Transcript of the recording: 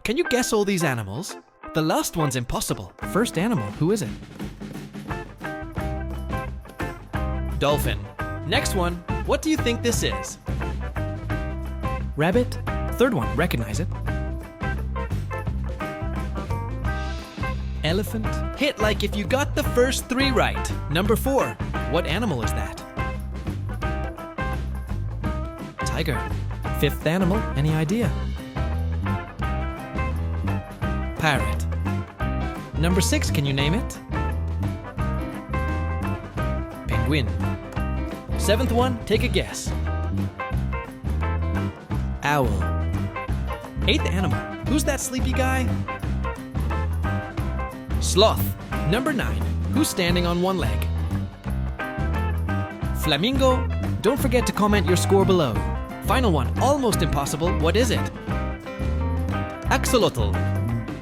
Can you guess all these animals? The last one's impossible. First animal, who is it? Dolphin. Next one, what do you think this is? Rabbit. Third one, recognize it. Elephant. Hit like if you got the first 3 right. Number 4, what animal is that? Tiger. 5th animal, any idea? Parrot. Number 6, can you name it? Penguin. 7th one, take a guess. Owl. 8th animal, who's that sleepy guy? Sloth. Number 9, who's standing on one leg? Flamingo. Don't forget to comment your score below. Final one, almost impossible, what is it? Axolotl.